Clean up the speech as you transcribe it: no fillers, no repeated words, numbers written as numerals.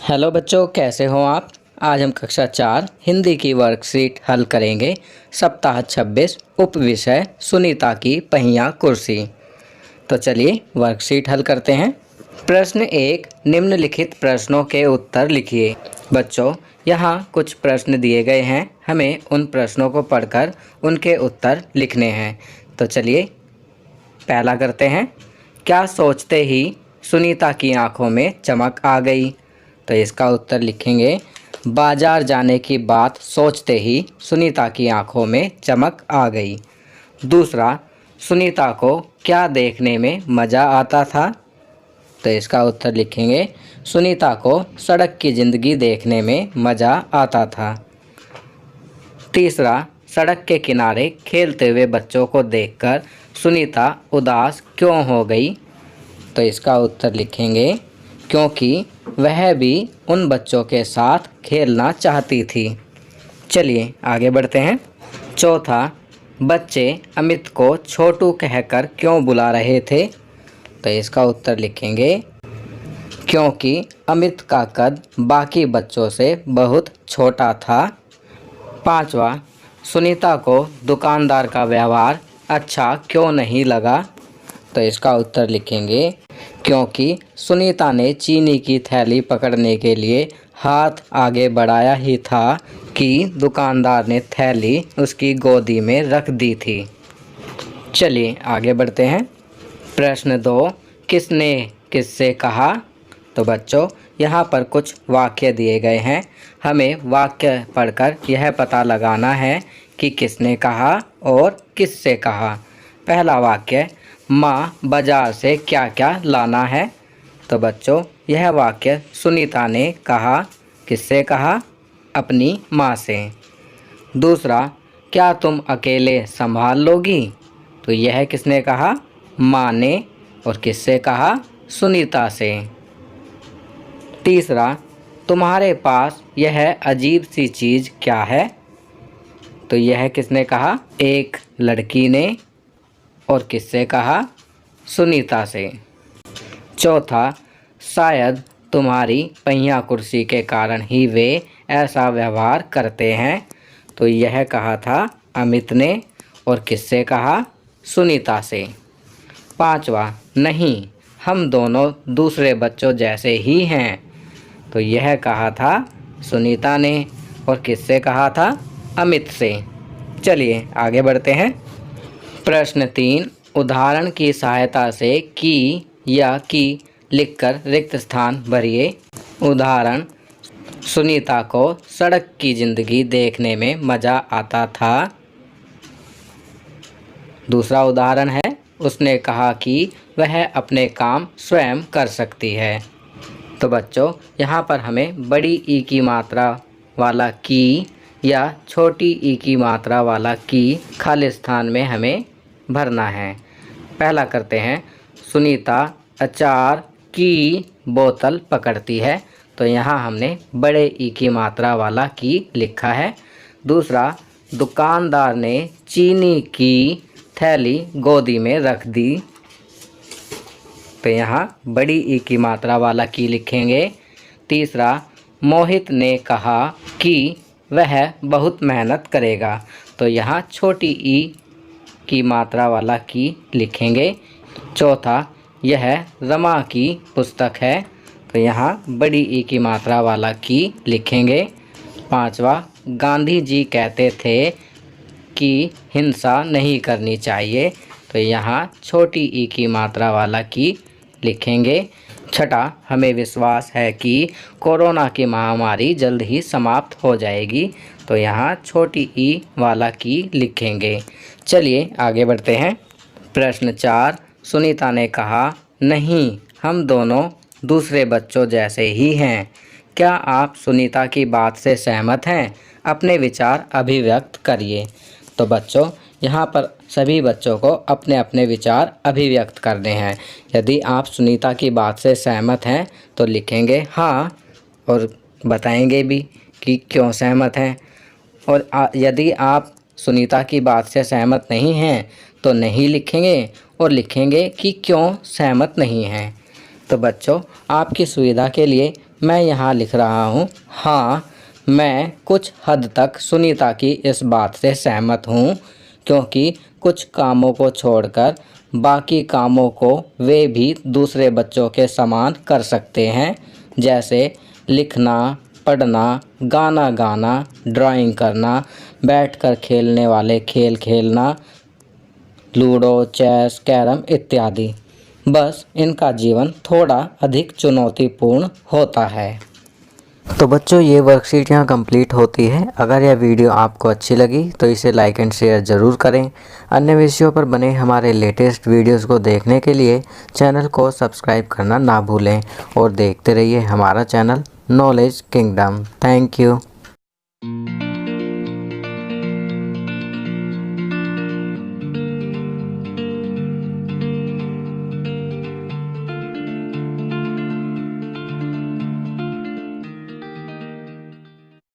Hello बच्चों, कैसे हो आप। आज हम कक्षा 4 हिंदी की वर्कशीट हल करेंगे। सप्ताह 26 उपविषय सुनीता की पहिया कुर्सी। तो चलिए वर्कशीट हल करते हैं। प्रश्न 1, निम्नलिखित प्रश्नों के उत्तर लिखिए। बच्चों, यहाँ कुछ प्रश्न दिए गए हैं, हमें उन प्रश्नों को पढ़कर उनके उत्तर लिखने हैं। तो चलिए पहला करते हैं। क्या सोचते ही सुनीता की आंखों में चमक आ गई। तो इसका उत्तर लिखेंगे, बाजार जाने की बात सोचते ही सुनीता की आंखों में चमक आ गई। दूसरा, सुनीता को क्या देखने में मज़ा आता था। तो इसका उत्तर लिखेंगे, सुनीता को सड़क की ज़िंदगी देखने में मज़ा आता था। तीसरा, सड़क के किनारे खेलते हुए बच्चों को देखकर सुनीता उदास क्यों हो गई। तो इसका उत्तर लिखेंगे, क्योंकि वह भी उन बच्चों के साथ खेलना चाहती थी। चलिए आगे बढ़ते हैं। चौथा, बच्चे अमित को छोटू कहकर क्यों बुला रहे थे। तो इसका उत्तर लिखेंगे, क्योंकि अमित का कद बाकी बच्चों से बहुत छोटा था। पांचवा, सुनीता को दुकानदार का व्यवहार अच्छा क्यों नहीं लगा। तो इसका उत्तर लिखेंगे, क्योंकि सुनीता ने चीनी की थैली पकड़ने के लिए हाथ आगे बढ़ाया ही था कि दुकानदार ने थैली उसकी गोदी में रख दी थी। चलिए आगे बढ़ते हैं। प्रश्न 2, किसने किससे कहा। तो बच्चों, यहाँ पर कुछ वाक्य दिए गए हैं, हमें वाक्य पढ़कर यह पता लगाना है कि किसने कहा और किससे कहा। पहला वाक्य, माँ बाजार से क्या क्या लाना है। तो बच्चों, यह वाक्य सुनीता ने कहा। किससे कहा? अपनी माँ से। दूसरा, क्या तुम अकेले संभाल लोगी। तो यह किसने कहा? माँ ने। और किससे कहा? सुनीता से। तीसरा, तुम्हारे पास यह अजीब सी चीज़ क्या है। तो यह किसने कहा? एक लड़की ने। और किससे कहा? सुनीता से। चौथा, शायद तुम्हारी पहिया कुर्सी के कारण ही वे ऐसा व्यवहार करते हैं। तो यह कहा था अमित ने। और किससे कहा? सुनीता से। पांचवा, नहीं, हम दोनों दूसरे बच्चों जैसे ही हैं। तो यह कहा था सुनीता ने। और किससे कहा था? अमित से। चलिए आगे बढ़ते हैं। प्रश्न 3, उदाहरण की सहायता से की या की लिखकर रिक्त स्थान भरिए। उदाहरण, सुनीता को सड़क की ज़िंदगी देखने में मज़ा आता था। दूसरा उदाहरण है, उसने कहा कि वह अपने काम स्वयं कर सकती है। तो बच्चों, यहाँ पर हमें बड़ी ई की मात्रा वाला की या छोटी ई की मात्रा वाला की खाली स्थान में हमें भरना है। पहला करते हैं, सुनीता अचार की बोतल पकड़ती है। तो यहाँ हमने बड़े ई की मात्रा वाला की लिखा है। दूसरा, दुकानदार ने चीनी की थैली गोदी में रख दी। तो यहाँ बड़ी ई की मात्रा वाला की लिखेंगे। तीसरा, मोहित ने कहा कि वह बहुत मेहनत करेगा। तो यहाँ छोटी ई की मात्रा वाला की लिखेंगे। चौथा, यह रमा की पुस्तक है। तो यहाँ बड़ी ई की मात्रा वाला की लिखेंगे। पांचवा, गांधी जी कहते थे कि हिंसा नहीं करनी चाहिए। तो यहाँ छोटी ई की मात्रा वाला की लिखेंगे। छठा, हमें विश्वास है कि कोरोना की महामारी जल्द ही समाप्त हो जाएगी। तो यहाँ छोटी ई वाला की लिखेंगे। चलिए आगे बढ़ते हैं। प्रश्न 4, सुनीता ने कहा, नहीं, हम दोनों दूसरे बच्चों जैसे ही हैं। क्या आप सुनीता की बात से सहमत हैं? अपने विचार अभिव्यक्त करिए। तो बच्चों, यहाँ पर सभी बच्चों को अपने अपने विचार अभिव्यक्त करने हैं। यदि आप सुनीता की बात से सहमत हैं तो लिखेंगे हाँ, और बताएंगे भी कि क्यों सहमत हैं। और यदि आप सुनीता की बात से सहमत नहीं हैं तो नहीं लिखेंगे, और लिखेंगे कि क्यों सहमत नहीं हैं। तो बच्चों, आपकी सुविधा के लिए मैं यहाँ लिख रहा हूँ हाँ। मैं कुछ हद तक सुनीता की इस बात से सहमत हूँ, क्योंकि कुछ कामों को छोड़कर बाकी कामों को वे भी दूसरे बच्चों के समान कर सकते हैं, जैसे लिखना, पढ़ना, गाना गाना, ड्राइंग करना, बैठकर खेलने वाले खेल खेलना, लूडो, चेस, कैरम इत्यादि। बस इनका जीवन थोड़ा अधिक चुनौतीपूर्ण होता है। तो बच्चों, ये वर्कशीट यहाँ कंप्लीट होती है। अगर यह वीडियो आपको अच्छी लगी तो इसे लाइक एंड शेयर ज़रूर करें। अन्य विषयों पर बने हमारे लेटेस्ट वीडियोस को देखने के लिए चैनल को सब्सक्राइब करना ना भूलें और देखते रहिए हमारा channel knowledge kingdom. Thank you.